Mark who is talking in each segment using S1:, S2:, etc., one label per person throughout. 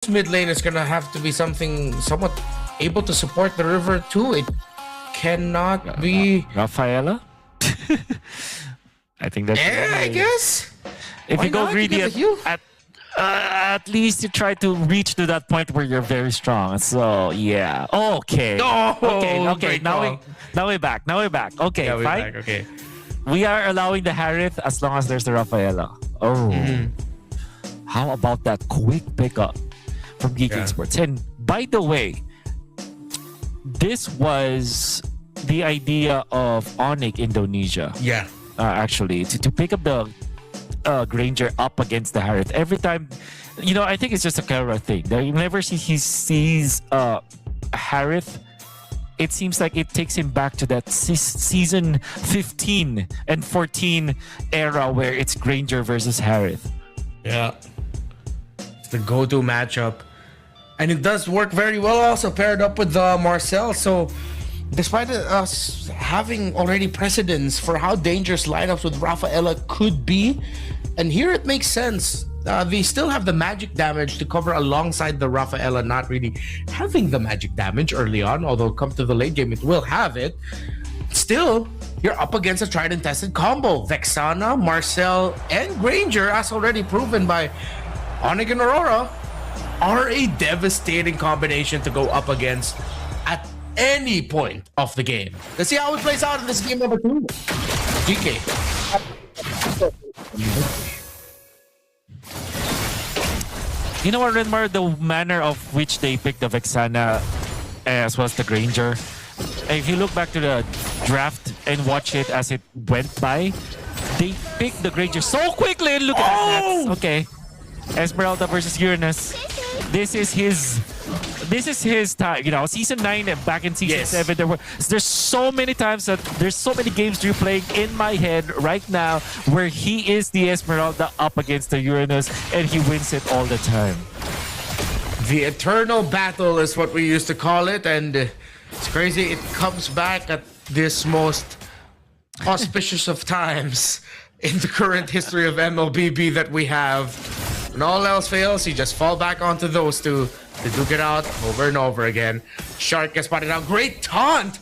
S1: mid lane is gonna have to be something somewhat able to support the river too. It cannot be
S2: Rafaela. I think that's
S1: I guess.
S2: if
S1: Why
S2: you go
S1: not?
S2: greedy
S1: You get the heal.
S2: at least you try to reach to that point where you're very strong. So yeah. Okay.
S1: Oh,
S2: okay.
S1: great
S2: Now
S1: call.
S2: we're back. Okay.
S1: Yeah, we're
S2: fine.
S1: back. Okay.
S2: We are allowing the Harith as long as there's the Rafaela. Oh. How about that quick pickup from Geekay Esports? And by the way, this was the idea of Onyx Indonesia.
S1: Yeah.
S2: Actually, to pick up the Granger up against the Harith. Every time, I think it's just a camera thing. Whenever he sees a Harith, it seems like it takes him back to that season 15 and 14 era where it's Granger versus Harith.
S1: Yeah. It's the go-to matchup. And it does work very well also paired up with Marcel. So despite us having already precedence for how dangerous lineups with Rafaela could be, and here it makes sense. They still have the magic damage to cover alongside the Rafaela not really having the magic damage early on, although come to the late game it will have it. Still, you're up against a tried and tested combo. Vexana, Marcel, and Granger, as already proven by Onyx and Aurora, are a devastating combination to go up against at any point of the game. Let's see how it plays out in this game number 2. GK.
S2: You know what, Renmar? The manner of which they picked the Vexana as well as the Granger. If you look back to the draft and watch it as it went by, they picked the Granger so quickly. Look at that. Okay. Esmeralda versus Uranus. This is his time. Season 9 and back in season 7, there's so many times that there's so many games you're playing in my head right now where he is the Esmeralda up against the Uranus and he wins it all the time.
S1: The eternal battle is what we used to call it, and it's crazy. It comes back at this most auspicious of times in the current history of MLBB that we have. When all else fails, you just fall back onto those two to duke it out over and over again. Shark gets spotted out. Great taunt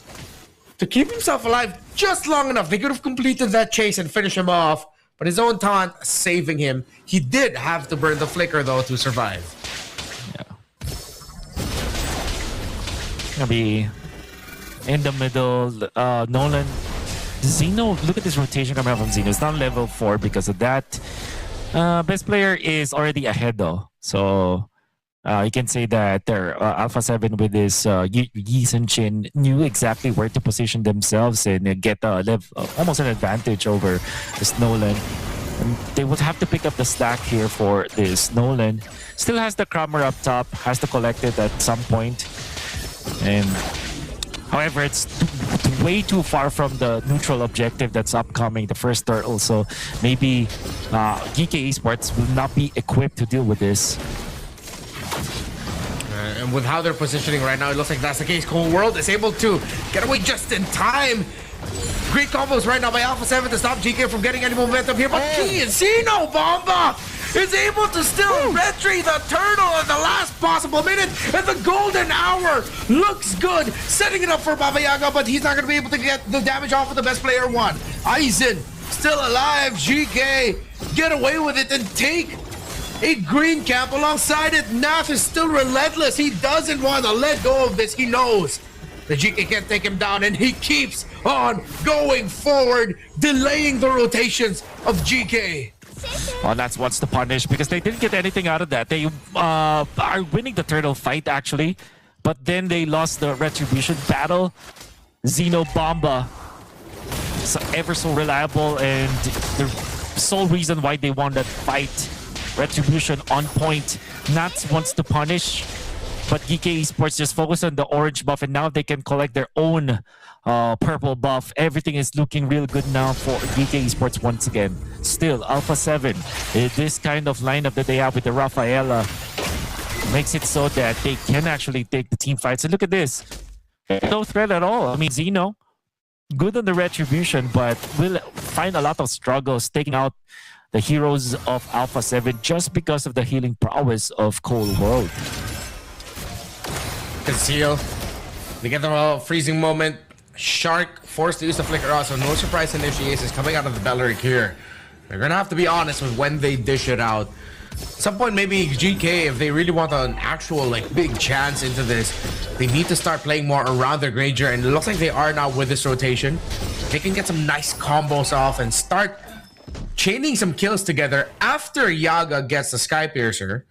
S1: to keep himself alive just long enough. They could have completed that chase and finished him off, but his own taunt saving him. He did have to burn the flicker, though, to survive.
S2: Yeah. Gonna be in the middle. Nolan. Zeno, look at this rotation coming out from Zeno. It's not level 4 because of that. Best player is already ahead though, so you can say that their Alpha7 with this Yi and Chin knew exactly where to position themselves and get almost an advantage over this Nolan. And they would have to pick up the stack here for this Nolan. Still has the Kramer up top, has to collect it at some point. And however, it's way too far from the neutral objective that's upcoming, the first turtle. So maybe Geekay Esports will not be equipped to deal with this.
S1: And with how they're positioning right now, it looks like that's the case. Cold World is able to get away just in time. Great combos right now by Alpha7 to stop GK from getting any momentum here. But Zeno Bomba is able to still retrieve the turtle at the last possible minute. And the golden hour looks good, setting it up for Baba Yaga, but he's not going to be able to get the damage off of the best player one. Aizen still alive. GK get away with it and take a green cap alongside it. Nath is still relentless. He doesn't want to let go of this. He knows the GK can't take him down, and he keeps on going forward, delaying the rotations of GK.
S2: Well, that's what's to punish because they didn't get anything out of that. They are winning the turtle fight actually, but then they lost the retribution battle. Zeno Bomba, ever so reliable, and the sole reason why they won that fight. Retribution on point. Nats wants to punish, but Geekay Esports just focus on the orange buff, and now they can collect their own purple buff. Everything is looking real good now for Geekay Esports once again. Still, Alpha7, this kind of lineup that they have with the Rafaela makes it so that they can actually take the team fights. And look at this. No threat at all. I mean, Zeno, good on the retribution, but will find a lot of struggles taking out the heroes of Alpha7 just because of the healing prowess of Cold World.
S1: Conceal. They get the freezing moment. Shark forced to use the flicker also. No surprise initiations coming out of the Belleric here. They're gonna have to be honest with when they dish it out. At some point, maybe GK, if they really want an actual like big chance into this, they need to start playing more around their Granger, and it looks like they are now with this rotation. They can get some nice combos off and start chaining some kills together after Yaga gets the Sky Piercer.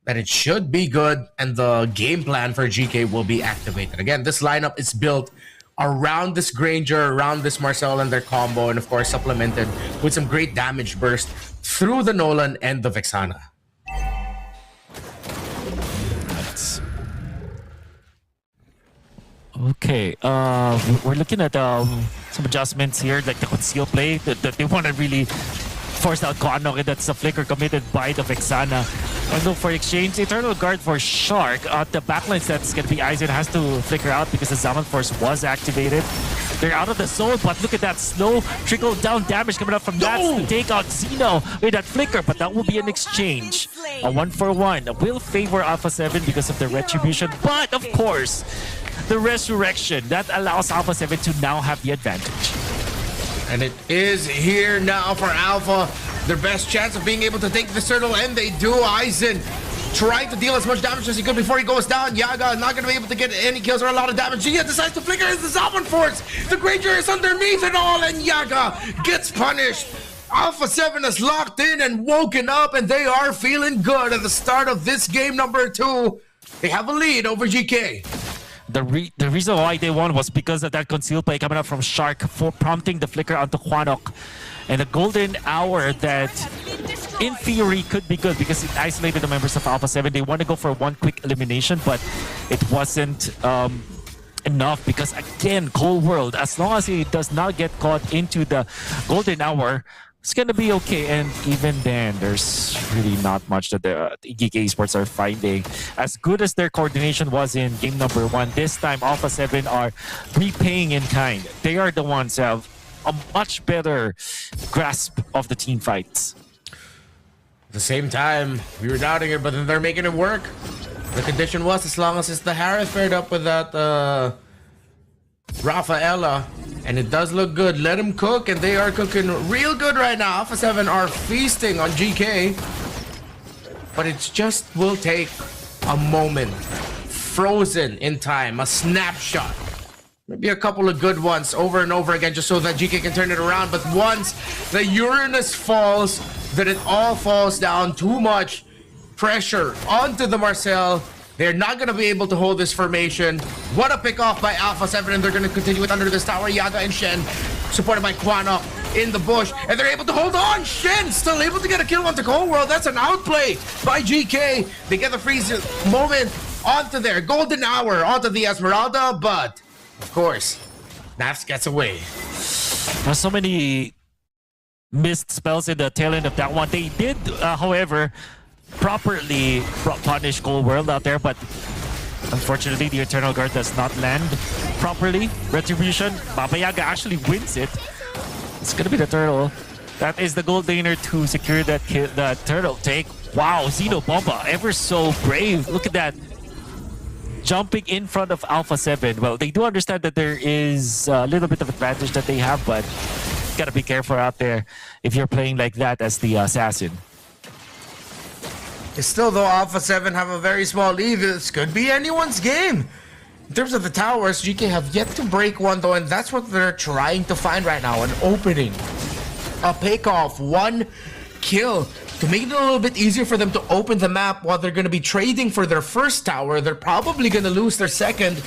S1: Then it should be good, and the game plan for GK will be activated. Again, this lineup is built around this Granger, around this Marcel and their combo, and of course supplemented with some great damage burst through the Nolan and the Vexana.
S2: Okay, we're looking at some adjustments here, like the conceal play that they want to really force out Koanok, and that's a flicker committed by the Vexana. Although for exchange, Eternal Guard for Shark, the backline that's going to be Aizen has to flicker out because the Zaman Force was activated. They're out of the zone, but look at that slow trickle down damage coming up from that to take out Xeno with that flicker, but that will be an exchange. A 1-for-1 will favor Alpha7 because of the retribution, but of course, the resurrection that allows Alpha7 to now have the advantage.
S1: And it is here now for Alpha. Their best chance of being able to take the turtle, and they do. Aizen trying to deal as much damage as he could before he goes down. Yaga not going to be able to get any kills or a lot of damage. Gia decides to flicker as the Zaman Force. The Granger is underneath it all, and Yaga gets punished. Alpha7 is locked in and woken up, and they are feeling good at the start of this game number 2. They have a lead over GK.
S2: The reason why they won was because of that concealed play coming up from Shark for prompting the flicker onto Koanok. And the golden hour that, in theory, could be good because it isolated the members of Alpha7. They want to go for one quick elimination, but it wasn't enough because, again, Cold World, as long as he does not get caught into the golden hour, it's going to be okay. And even then, there's really not much that the Geekay Esports are finding. As good as their coordination was in game number 1, this time Alpha7 are repaying in kind. They are the ones who have a much better grasp of the team fights.
S1: At the same time, we were doubting it, but then they're making it work. The condition was as long as it's the Harris paired up with that Rafaela, and it does look good. Let them cook, and they are cooking real good right now. Alpha7 are feasting on GK, but it just will take a moment, frozen in time, a snapshot. Maybe a couple of good ones over and over again just so that GK can turn it around. But once the Uranus falls, then it all falls down. Too much pressure onto the Marcel. They're not going to be able to hold this formation. What a pick off by Alpha7, and they're going to continue it under this tower. Yaga and Shen, supported by Koanok in the bush, and they're able to hold on. Shen still able to get a kill onto Cold World. That's an outplay by GK. They get the freeze moment onto their golden hour, onto the Esmeralda, but of course, Nafs gets away.
S2: There's so many missed spells in the tail end of that one. They did, however, properly punish Cold World out there, but unfortunately, the Eternal Guard does not land properly. Retribution, Baba Yaga actually wins it. It's gonna be the turtle. That is the gold laner to secure that kill, that turtle take. Wow, Xeno Bomba, ever so brave. Look at that. Jumping in front of Alpha7. Well, they do understand that there is a little bit of advantage that they have, but gotta be careful out there if you're playing like that as the assassin.
S1: Still, though, Alpha7 have a very small lead. This could be anyone's game. In terms of the towers, GK have yet to break one, though, and that's what they're trying to find right now. An opening. A pick-off. One kill. To make it a little bit easier for them to open the map while they're going to be trading for their first tower. They're probably going to lose their second,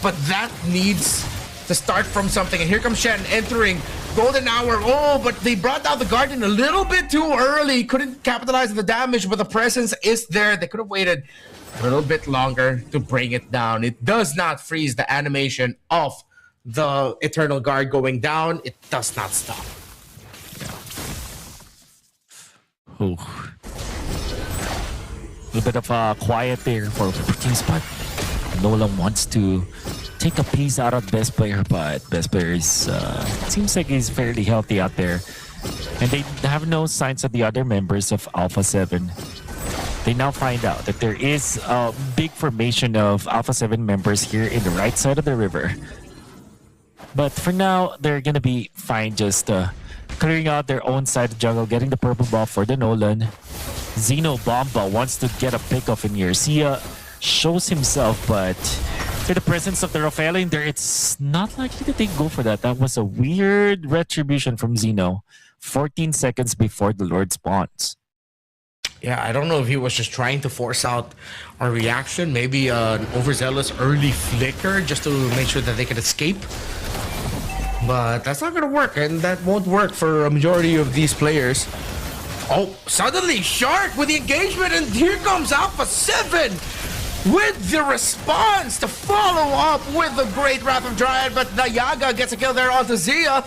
S1: but that needs to start from something. And here comes Shen entering golden hour. Oh, but they brought down the Guardian a little bit too early. Couldn't capitalize on the damage, but the presence is there. They could have waited a little bit longer to bring it down. It does not freeze the animation of the Eternal Guard going down. It does not stop.
S2: Oh. A little bit of a quiet there for teams, but Nolan wants to take a piece out of best player, but best player is seems like he's fairly healthy out there. And they have no signs of the other members of Alpha7. They now find out that there is a big formation of Alpha7 members here in the right side of the river. But for now, they're gonna be fine just clearing out their own side of the jungle, getting the purple buff for the Nolan. Zeno Bomba wants to get a pick-off in here. Sia shows himself, but for the presence of the Rafaela in there, it's not likely that they go for that. That was a weird retribution from Zeno. 14 seconds before the Lord spawns.
S1: Yeah, I don't know if he was just trying to force out a reaction, maybe an overzealous early flicker just to make sure that they could escape. But that's not gonna work, and that won't work for a majority of these players. Oh, suddenly Shark with the engagement, and here comes Alpha7 with the response to follow up with the great Wrath of Dryad, but the Yaga gets a kill there onto Zia.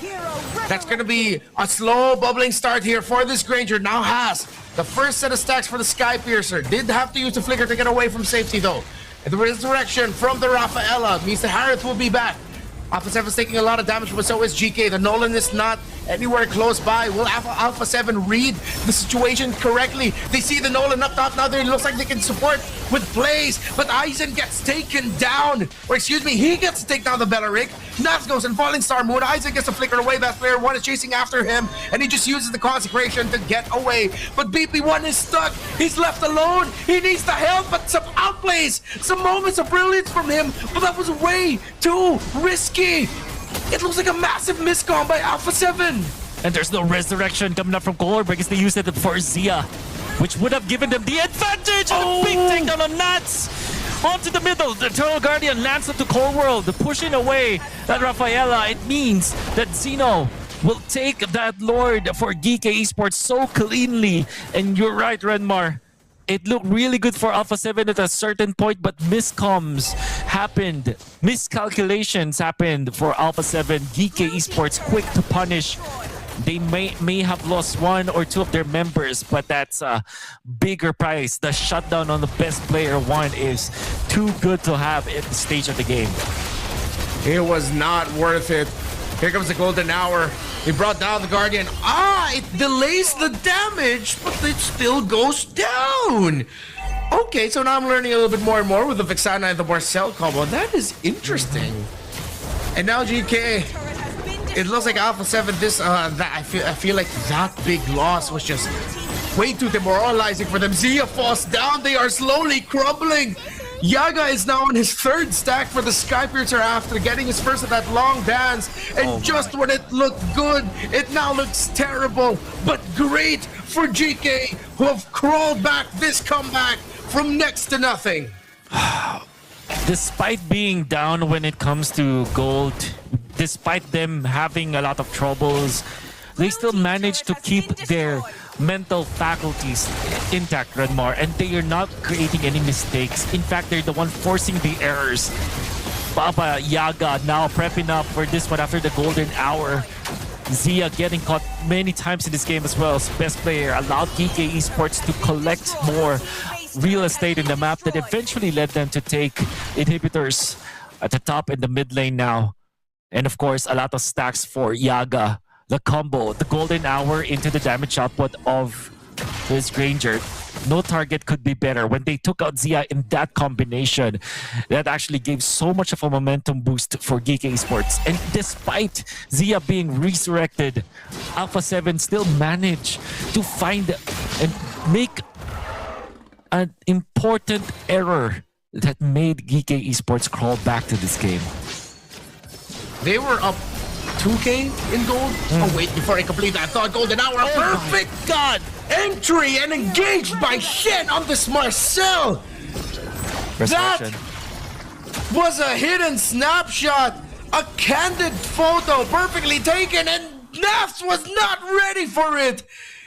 S1: That's gonna be a slow bubbling start here for this Granger. Now has the first set of stacks for the Sky Piercer. Did have to use the flicker to get away from safety though. And the resurrection from the Rafaela means the Harith will be back. Alpha7 is taking a lot of damage, but so is GK. The Nolan is not anywhere close by. Will Alpha7 read the situation correctly? They see the Nolan up top now. It looks like they can support with plays, but Aizen gets taken down. Or excuse me, he gets to take down the Belleric. Nats goes and Falling Star Moon. Aizen gets to flicker away. Best player 1 is chasing after him, and he just uses the Consecration to get away. But BP1 is stuck. He's left alone. He needs the help, but some outplays, some moments of brilliance from him, but that was way too risky. It looks like a massive miscom by Alpha7.
S2: And there's no resurrection coming up from Color because they used it for Zia, which would have given them the advantage. And a big takedown on Nats. Onto the middle, the Eternal Guardian lands into Core World, pushing away that Rafaela. It means that Zeno will take that Lord for Geekay Esports so cleanly. And you're right, Renmar. It looked really good for Alpha7 at a certain point, but miscoms happened. Miscalculations happened for Alpha7. Geekay Esports quick to punish. They may have lost 1 or 2 of their members, but that's a bigger price. The shutdown on the best player 1 is too good to have at the stage of the game.
S1: It was not worth it. Here comes the golden hour. He brought down the Guardian. It delays the damage, but it still goes down. Okay, so now I'm learning a little bit more and more with the Vexana and the Marcel combo. That is interesting. And now GK. It looks like Alpha7. I feel like that big loss was just way too demoralizing for them. Zia falls down. They are slowly crumbling. Yaga is now on his 3rd stack for the Sky Piercer after getting his first of that long dance. And just when it looked good, it now looks terrible. But great for GK, who have crawled back this comeback from next to nothing.
S2: Despite being down when it comes to gold, despite them having a lot of troubles, they still managed to keep their mental faculties intact, Renmar, and they are not creating any mistakes. In fact, they're the one forcing the errors. Papa Yaga now prepping up for this one after the golden hour. Zia getting caught many times in this game as well as best player, allowed Geekay Esports to collect more real estate in the map that eventually led them to take inhibitors at the top and the mid lane now. And of course, a lot of stacks for Yaga. The combo, the golden hour into the damage output of this Granger. No target could be better. When they took out Zia in that combination, that actually gave so much of a momentum boost for Geekay Esports. And despite Zia being resurrected, Alpha7 still managed to find and make an important error that made Geekay Esports crawl back to this game.
S1: They were up 2K in gold. Oh wait, before I complete that thought, golden hour, perfect god entry and engaged by Shen on this Marcel. That was a hidden snapshot, a candid photo, perfectly taken, and Nafs was not ready for it.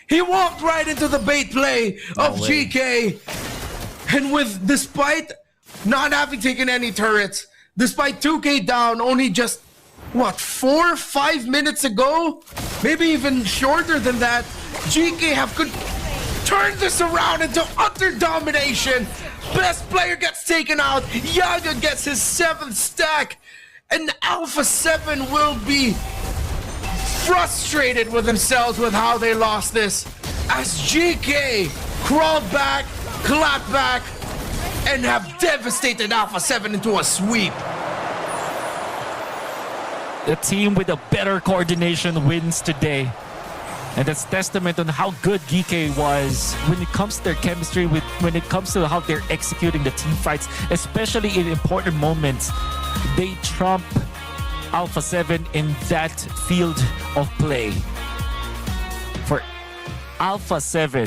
S1: He walked right into the bait play of GK, and despite not having taken any turrets, despite 2K down, only just what, 4 or 5 minutes ago? Maybe even shorter than that. GK have turned this around into utter domination. Best player gets taken out. Yaga gets his 7th stack. And Alpha7 will be frustrated with themselves with how they lost this, as GK crawled back, clapped back, and have devastated Alpha7 into a sweep.
S2: The team with a better coordination wins today. And that's testament on how good Geekay was when it comes to their chemistry, when it comes to how they're executing the team fights, especially in important moments. They trump Alpha7 in that field of play. For Alpha7,